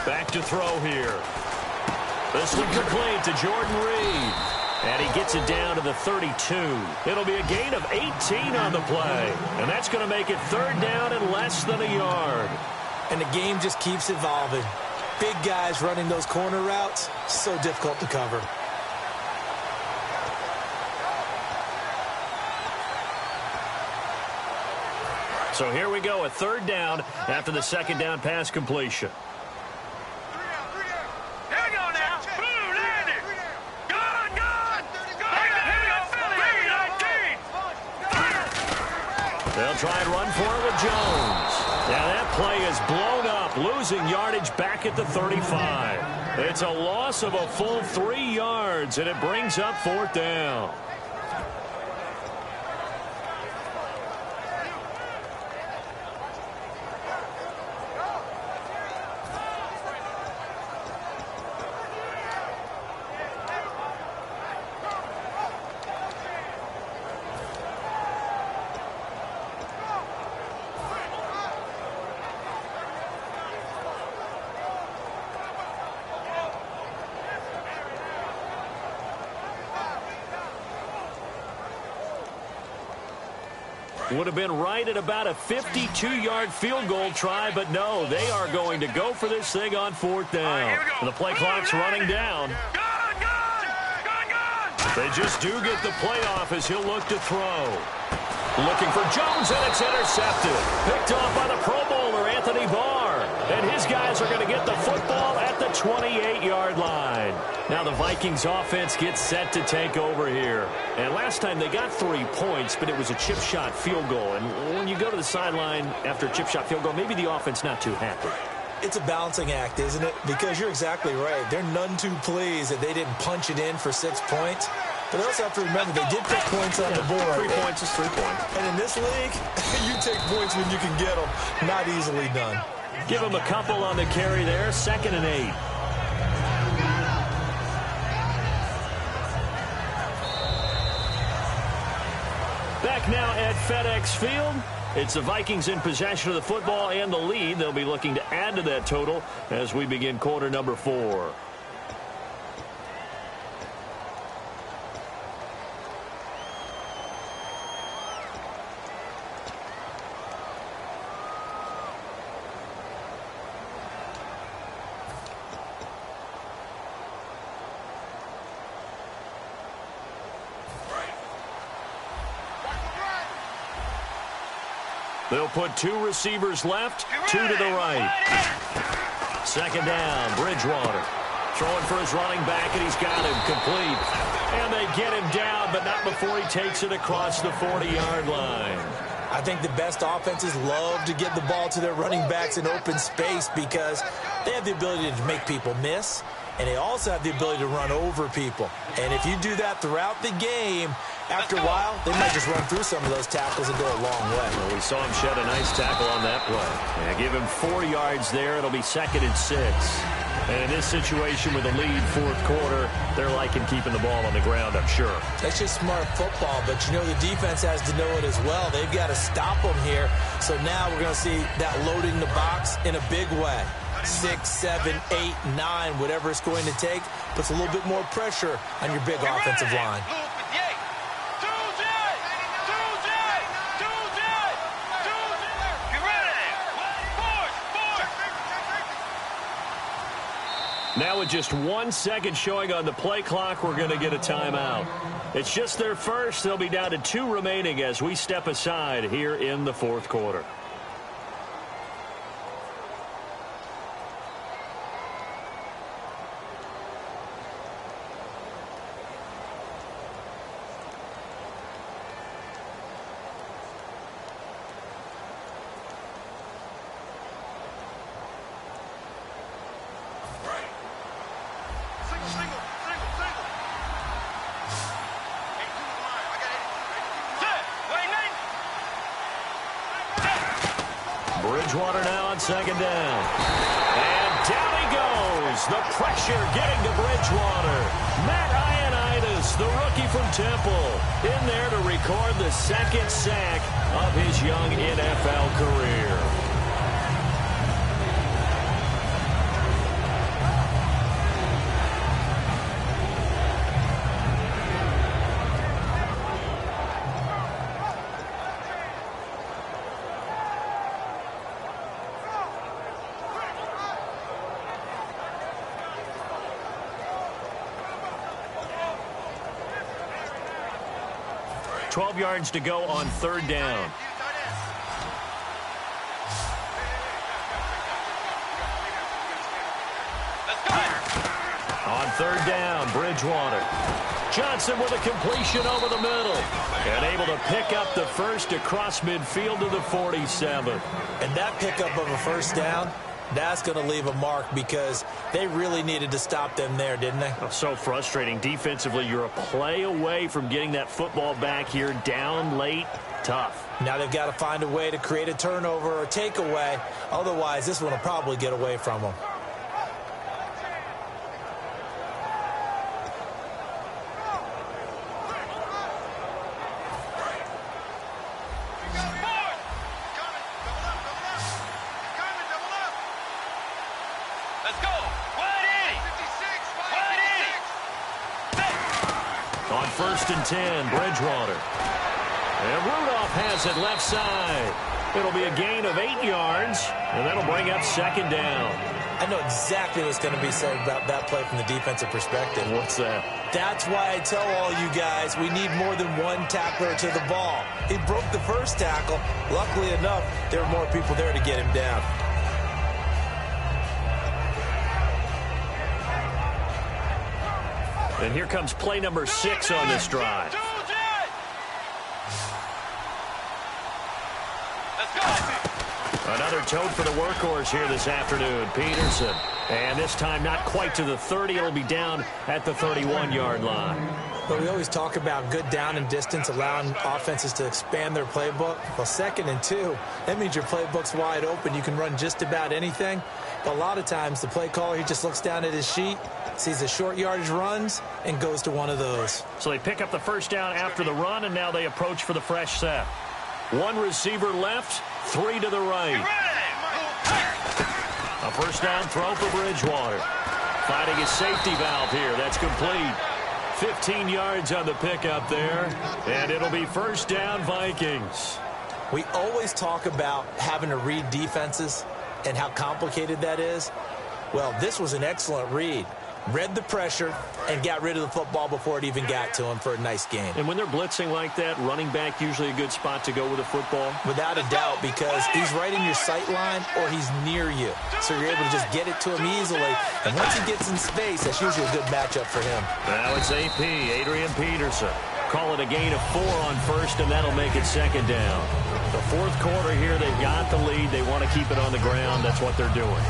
Back to throw here. This one complete to Jordan Reed. And he gets it down to the 32. It'll be a gain of 18 on the play. And that's going to make it 3rd down and less than a yard. And the game just keeps evolving. Big guys running those corner routes, so difficult to cover. So here we go, a 3rd down after the 2nd down pass completion. They'll try and run for it with Jones. Now that play is blown up, losing yardage back at the 35. It's a loss of a full 3 yards, and it brings up 4th down. Would have been right at about a 52-yard field goal try, but no, they are going to go for this thing on 4th down. The play clock's running down. They just do get the play off as he'll look to throw. Looking for Jones, and it's intercepted. Picked off by the Pro Bowler, Anthony Barr. And his guys are going to get the football at the 28-yard line. Now the Vikings offense gets set to take over here. And last time they got 3 points, but it was a chip shot field goal. And when you go to the sideline after a chip shot field goal, maybe the offense not too happy. It's a balancing act, isn't it? Because you're exactly right. They're none too pleased that they didn't punch it in for 6 points. But they also have to remember they did put points on the board. 3 points is 3 points. And in this league, you take points when you can get them. Not easily done. Give him a couple on the carry there. 2nd and 8. Back now at FedEx Field. It's the Vikings in possession of the football and the lead. They'll be looking to add to that total as we begin quarter number 4. They'll put 2 receivers left, 2 to the right. Second down, Bridgewater. Throwing for his running back, and he's got him complete. And they get him down, but not before he takes it across the 40-yard line. I think the best offenses love to get the ball to their running backs in open space because they have the ability to make people miss, and they also have the ability to run over people. And if you do that throughout the game, after a while, they might just run through some of those tackles and go a long way. Well, we saw him shed a nice tackle on that play. Yeah, give him 4 yards there. It'll be 2nd and 6. And in this situation with a lead 4th quarter, they're liking keeping the ball on the ground, I'm sure. That's just smart football, but you know the defense has to know it as well. They've got to stop them here. So now we're going to see that loading the box in a big way. 6, 7, 8, 9, whatever it's going to take, puts a little bit more pressure on your big offensive line. Now with just 1 second showing on the play clock, we're going to get a timeout. It's just their first. They'll be down to 2 remaining as we step aside here in the 4th quarter. Bridgewater now on 2nd down. And down he goes. The pressure getting to Bridgewater. Matt Ioannidis, the rookie from Temple, in there to record the 2nd sack of his young NFL career. Yards to go on 3rd down. On 3rd down, Bridgewater. Johnson with a completion over the middle. And able to pick up the first across midfield to the 47. And that pickup of a 1st down, that's going to leave a mark because they really needed to stop them there, didn't they? Oh, so frustrating. Defensively, you're a play away from getting that football back here. Down late, tough. Now they've got to find a way to create a turnover or takeaway. Otherwise, this one will probably get away from them. On 1st and 10, Bridgewater. And Rudolph has it left side. It'll be a gain of 8 yards, and that'll bring up 2nd down. I know exactly what's going to be said about that play from the defensive perspective. What's that? That's why I tell all you guys we need more than one tackler to the ball. He broke the 1st tackle. Luckily enough, there were more people there to get him down. And here comes play number 6 on this drive. Another tote for the workhorse here this afternoon, Peterson. And this time not quite to the 30. It'll be down at the 31-yard line. But we always talk about good down and distance, allowing offenses to expand their playbook. Well, 2nd and 2, that means your playbook's wide open. You can run just about anything. But a lot of times the play caller, he just looks down at his sheet, sees the short yardage runs, and goes to one of those. So they pick up the 1st down after the run, and now they approach for the fresh set. 1 receiver left, 3 to the right. A 1st down throw for Bridgewater. Finding his safety valve here. That's complete. 15 yards on the pickup there, and it'll be 1st down Vikings. We always talk about having to read defenses and how complicated that is. Well, this was an excellent read. read the pressure, and got rid of the football before it even got to him for a nice gain. And when they're blitzing like that, running back usually a good spot to go with a football? Without a doubt, because he's right in your sight line or he's near you. So you're able to just get it to him easily. And once he gets in space, that's usually a good matchup for him. Now it's AP, Adrian Peterson. Call it a gain of 4 on first, and that'll make it second down. The fourth quarter here, they've got the lead. They want to keep it on the ground. That's what they're doing.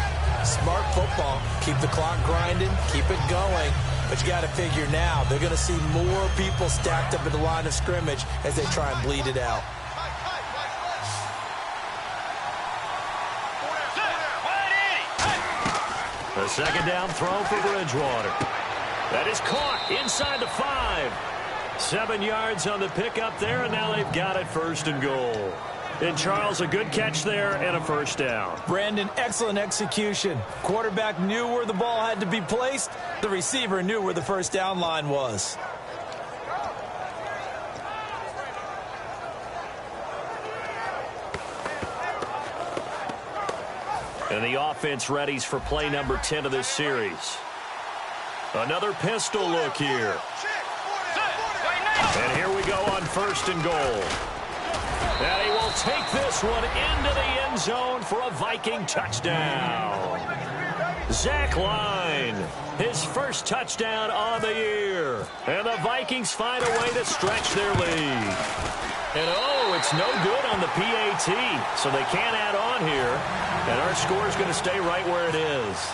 Smart football. Keep the clock grinding. Keep it going. But you got to figure now, they're going to see more people stacked up at the line of scrimmage as they try and bleed it out. The second down throw for Bridgewater. That is caught inside the 5. 7 yards on the pickup there, and now they've got it first and goal. And Charles, a good catch there and a first down. Brandon, excellent execution. Quarterback knew where the ball had to be placed. The receiver knew where the first down line was. And the offense readies for play number 10 of this series. Another pistol look here. And here we go on first and goal. And he will take this one into the end zone for a Viking touchdown. Zach Line, his first touchdown on the year. And the Vikings find a way to stretch their lead. And oh, it's no good on the PAT, so they can't add on here. And our score is going to stay right where it is.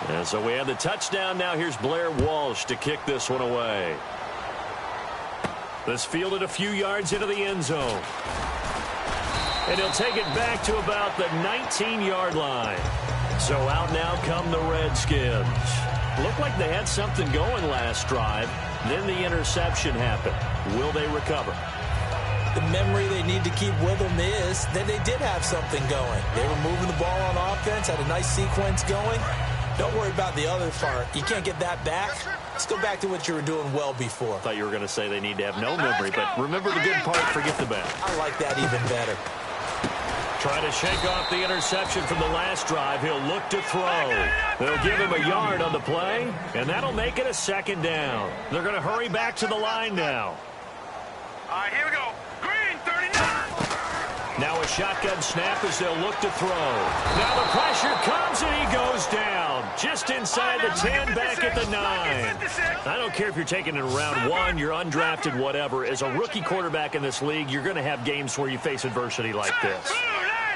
And so we have the touchdown. Now here's Blair Walsh to kick this one away. This fielded a few yards into the end zone. And he'll take it back to about the 19-yard line. So out now come the Redskins. Looked like they had something going last drive. Then the interception happened. Will they recover? The memory they need to keep with them is that they did have something going. They were moving the ball on offense, had a nice sequence going. Don't worry about the other part. You can't get that back. Let's go back to what you were doing well before. I thought you were going to say they need to have no memory, but remember the good part, forget the bad. I like that even better. Trying to shake off the interception from the last drive. He'll look to throw. They'll give him a yard on the play, and that'll make it a second down. They're going to hurry back to the line now. All right, here we go. Green, 39. Now a shotgun snap as they'll look to throw. Now the pressure comes, and he goes down. Just inside the 10, back at the 9. I don't care if you're taking it in round 1, you're undrafted, whatever. As a rookie quarterback in this league, you're going to have games where you face adversity like this.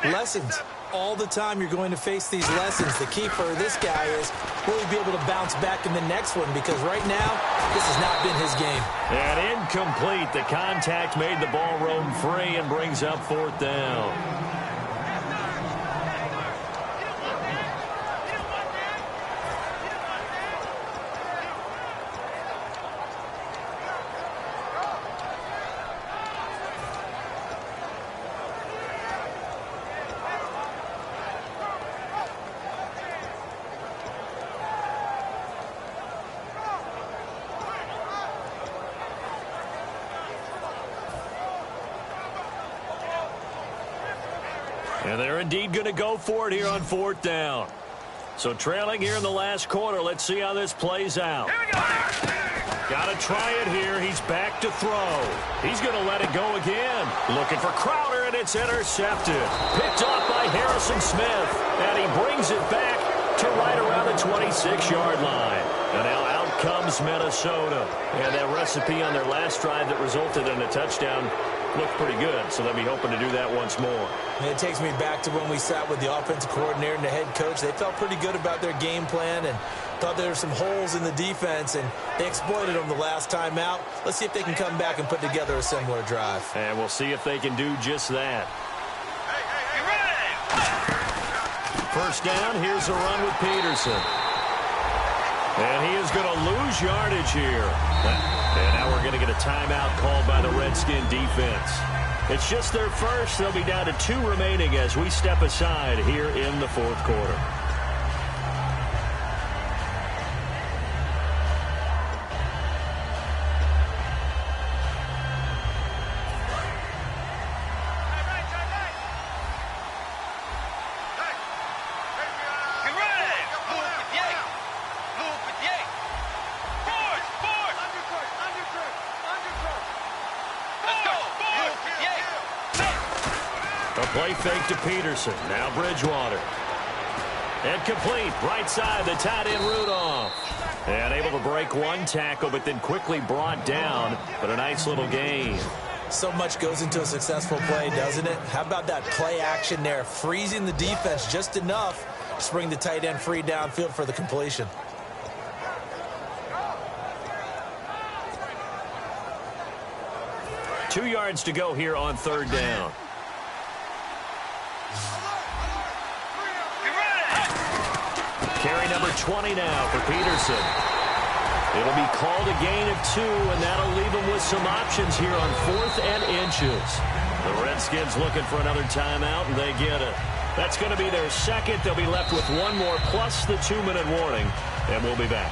Lessons. All the time you're going to face these lessons. The key for this guy is, will he be able to bounce back in the next one? Because right now, this has not been his game. And incomplete. The contact made the ball roam free and brings up fourth down. And they're indeed going to go for it here on fourth down. So trailing here in the last quarter. Let's see how this plays out. Got to try it here. He's back to throw. He's going to let it go again. Looking for Crowder, and it's intercepted. Picked off by Harrison Smith. And he brings it back to right around the 26-yard line. And now out comes Minnesota. And that recipe on their last drive that resulted in a touchdown looked pretty good, so they'll be hoping to do that once more. And it takes me back to when we sat with the offensive coordinator and the head coach. They felt pretty good about their game plan and thought there were some holes in the defense, and they exploited them the last time out. Let's see if they can come back and put together a similar drive. And we'll see if they can do just that. First down, here's a run with Peterson. And he is going to lose yardage here. And now we're going to get a timeout called by the Redskin defense. It's just their first. They'll be down to 2 remaining as we step aside here in the fourth quarter. Play fake to Peterson. Now Bridgewater. And complete. Right side, the tight end Rudolph. And able to break one tackle, but then quickly brought down. But a nice little gain. So much goes into a successful play, doesn't it? How about that play action there? Freezing the defense just enough to bring the tight end free downfield for the completion. Two yards to go here on third down. Carry number 20 now for Peterson. It'll be called a gain of 2, and that'll leave them with some options here on 4th and inches. The Redskins looking for another timeout, and they get it. That's going to be their second. They'll be left with one more, plus the 2-minute warning, and we'll be back.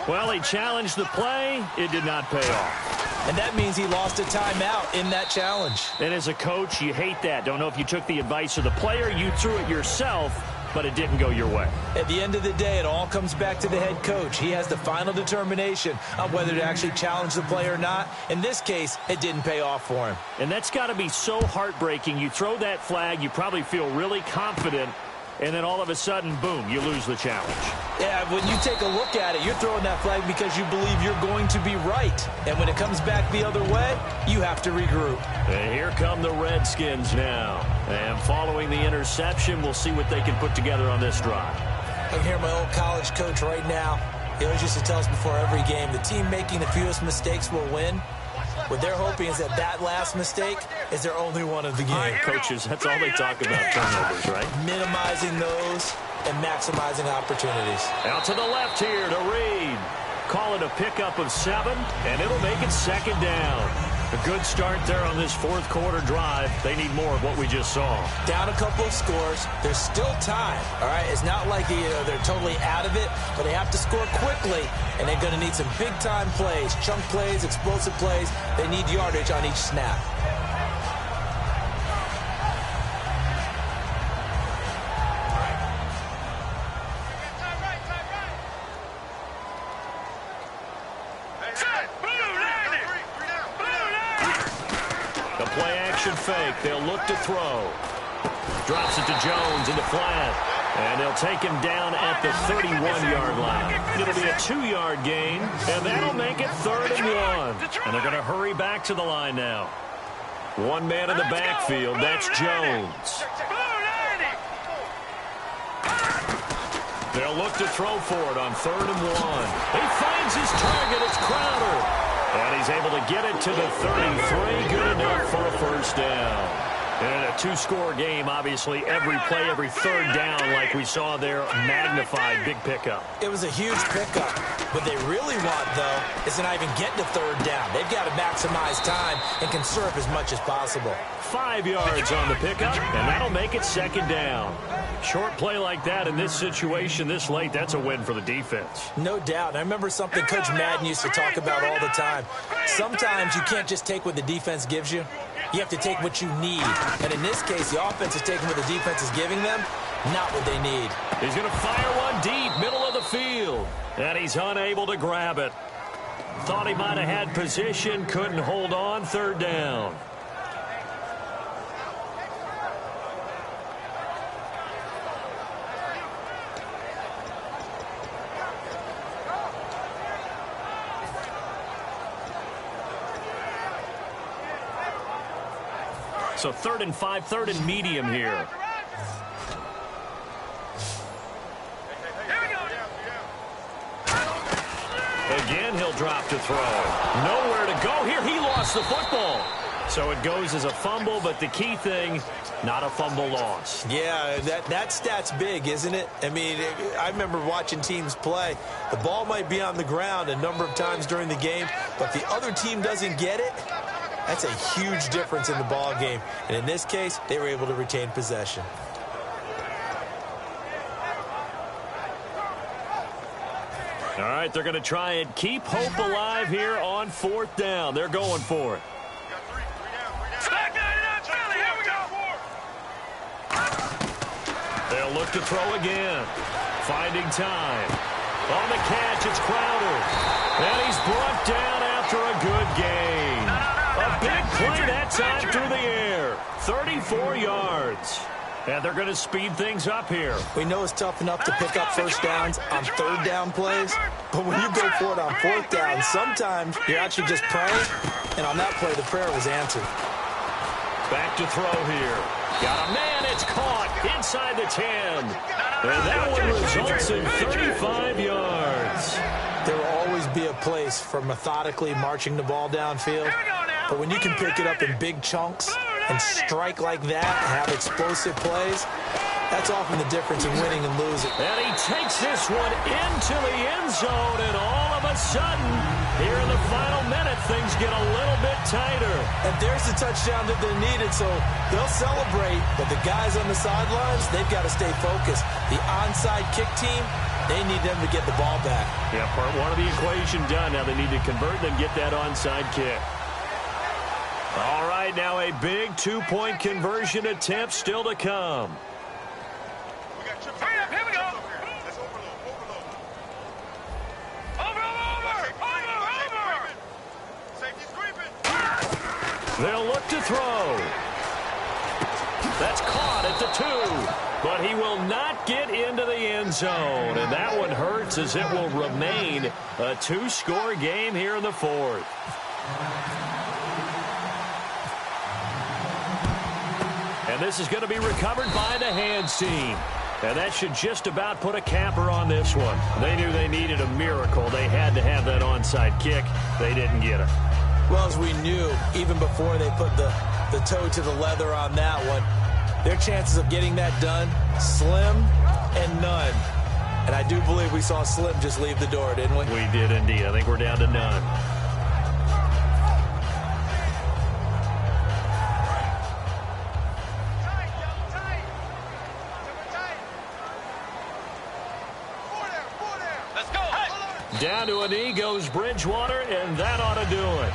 Well, he challenged the play. It did not pay off. And that means he lost a timeout in that challenge. And as a coach, you hate that. Don't know if you took the advice of the player, you threw it yourself, but it didn't go your way. At the end of the day, it all comes back to the head coach. He has the final determination on whether to actually challenge the play or not. In this case, it didn't pay off for him. And that's got to be so heartbreaking. You throw that flag, you probably feel really confident, and then all of a sudden, boom, you lose the challenge. Yeah, when you take a look at it, you're throwing that flag because you believe you're going to be right. And when it comes back the other way, you have to regroup. And here come the Redskins now. And following the interception, we'll see what they can put together on this drive. I can hear my old college coach right now. He always used to tell us before every game, the team making the fewest mistakes will win. What they're hoping is that last mistake is their only one of the game. Coaches, that's all they talk about, turnovers, right? Minimizing those and maximizing opportunities. Out to the left here to Reed. Call it a pickup of 7, and it'll make it second down. A good start there on this fourth quarter drive. They need more of what we just saw. Down a couple of scores. There's still time, all right? It's not like they're totally out of it, but they have to score quickly, and they're going to need some big-time plays, chunk plays, explosive plays. They need yardage on each snap. Fake. They'll look to throw. Drops it to Jones into flat. And they'll take him down at the 31-yard line. It'll be a 2-yard gain, and that'll make it 3rd and 1. And they're going to hurry back to the line now. One man in the backfield. That's Jones. They'll look to throw for it on 3rd and 1. He finds his target. It's Crowder. And he's able to get it to the 33. Good enough for a first down. And a 2-score game, obviously, every play, every third down, like we saw there, magnified, big pickup. It was a huge pickup. What they really want, though, is to not even get to 3rd down. They've got to maximize time and conserve as much as possible. 5 yards on the pickup, and that'll make it 2nd down. Short play like that in this situation this late, that's a win for the defense. No doubt. I remember something Coach Madden used to talk about all the time. Sometimes you can't just take what the defense gives you. You have to take what you need. And in this case, the offense is taking what the defense is giving them, not what they need. He's going to fire one deep, middle of the field. And he's unable to grab it. Thought he might have had position, couldn't hold on, 3rd down. So 3rd and 5, 3rd and medium here. Again, he'll drop to throw. Nowhere to go here. He lost the football. So it goes as a fumble, but the key thing, not a fumble loss. Yeah, that stat's big, isn't it? I mean, I remember watching teams play. The ball might be on the ground a number of times during the game, but if the other team doesn't get it, that's a huge difference in the ball game. And in this case, they were able to retain possession. All right, they're going to try and keep hope alive here on 4th down. They're going for it. They'll look to throw again. Finding time. On the catch, it's Crowder. And he's brought down after a good gain. A big play that time through the air. 34 yards. And they're going to speed things up here. We know it's tough enough to pick up first downs on third down plays, but when you go for it on fourth down, sometimes you're actually just praying, and on that play, the prayer was answered. Back to throw here. Got a man, it's caught inside the 10. And that one results in 35 yards. There will always be a place for methodically marching the ball downfield, but when you can pick it up in big chunks and strike like that and have explosive plays, that's often the difference in winning and losing. And he takes this one into the end zone, and all of a sudden, here in the final minute, things get a little bit tighter. And there's the touchdown that they needed, so they'll celebrate, but the guys on the sidelines, they've got to stay focused. The onside kick team, they need them to get the ball back. Yeah, part one of the equation done. Now they need to convert and get that onside kick. All right, now a big two-point conversion attempt still to come. Hurry up, here we go. Over. Safety's creeping. They'll look to throw. That's caught at the 2, but he will not get into the end zone, and that one hurts as it will remain a 2-score game here in the 4th. And this is going to be recovered by the hands team. And that should just about put a capper on this one. They knew they needed a miracle. They had to have that onside kick. They didn't get it. Well, as we knew, even before they put the toe to the leather on that one, their chances of getting that done, slim and none. And I do believe we saw Slim just leave the door, didn't we? We did indeed. I think we're down to none. Down to a knee goes Bridgewater, and that ought to do it.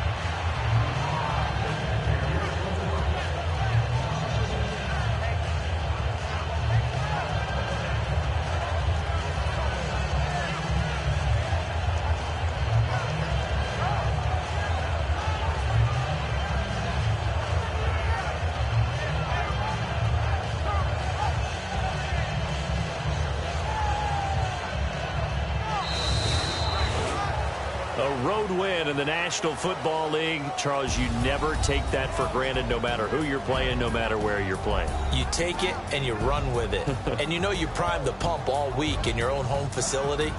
A road win in the National Football League. Charles, you never take that for granted no matter who you're playing, no matter where you're playing. You take it and you run with it. And you know you primed the pump all week in your own home facility.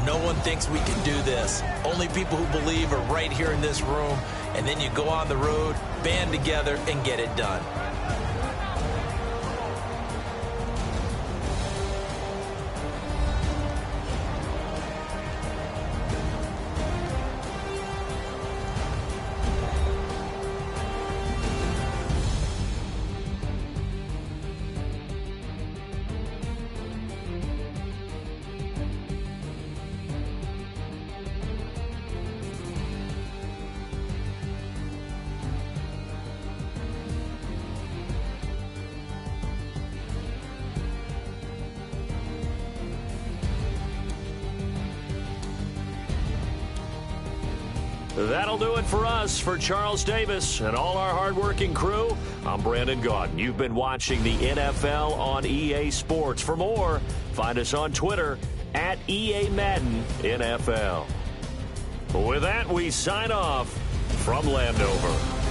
No one thinks we can do this. Only people who believe are right here in this room. And then you go on the road, band together, and get it done. That'll do it for us. For Charles Davis and all our hardworking crew, I'm Brandon Gaudin. You've been watching the NFL on EA Sports. For more, find us on Twitter at EA Madden NFL. With that, we sign off from Landover.